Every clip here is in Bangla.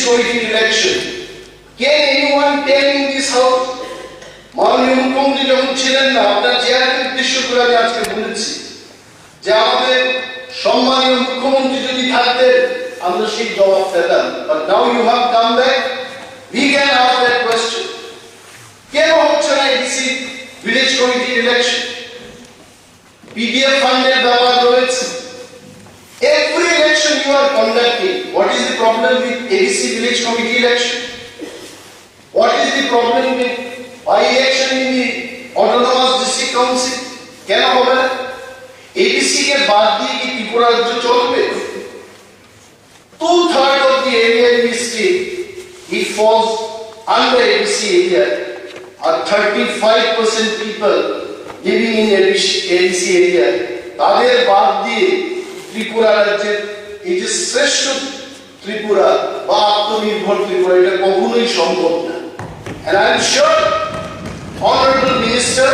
committee election. Can anyone tell in this house? মাননীয় মুখ্যমন্ত্রী যখন ছিলেন না, আপনার চেয়ারকে উদ্দেশ্য করে আমি আজকে বলেছি যে আমাদের সম্মানীয় মুখ্যমন্ত্রী যদি থাকতেন আমরা সেই জবাব পেতাম। But now you have come back, we can ask that question. কেন হচ্ছে না ADC village committee election? PDF ফান্ডের ব্যাপার রয়েছে। Every election you are conducting, what is the problem with ADC village committee election? What is the problem with by-election in the autonomous district council? কেন হবে না? ADC কে বাদ দিয়ে কি ত্রিপুরা রাজ্য চলবে? 2/3 of the area in the state, it falls under ADC area, are 35% people living in ADC area. তাদের বাদ দিয়ে ত্রিপুরা রাজ্যের এই যে শ্রেষ্ঠ ত্রিপুরা বা আত্মনির্ভর ত্রিপুরা এটা কখনোই সম্ভব না। And I am sure Honorable Minister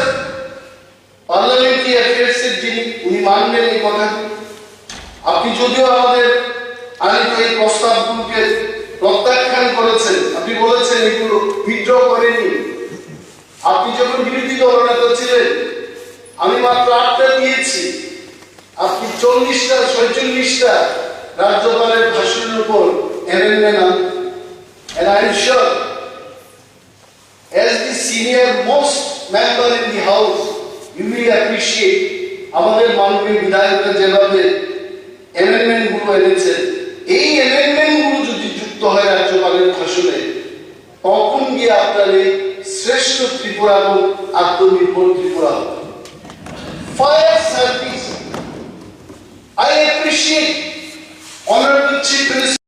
Parliamentary Affairs এর যিনি উনি মানবেন এই কথা। আপনি যদিও আমাদের আনিত এই প্রস্তাবগুলোকে প্রত্যাখ্যান করেছেন, আপনি বলেছেন এগুলো উইথড্র করেনি। আপনি যখন বিরোধী দলনেতা ছিলেন আমি মাত্র 8টা দিয়েছি, আপনি 40টা 46টা রাজ্যপালের ভাষণের উপর amendment আনতেন। And I am sure as the senior most member in the house you will appreciate আমাদের মাননীয় বিধায়করা যেভাবে অ্যামেন্ডমেন্ট গুলো এনেছেন। এই অ্যামেন্ডমেন্ট গুলো যদি যুক্ত হয় রাজ্যপালের ভাষণে তখন গিয়ে আপনার এই শ্রেষ্ঠ ত্রিপুরা এবং আত্মনির্ভর ত্রিপুরা হবে। Fire service, I appreciate Honorable Chief Minister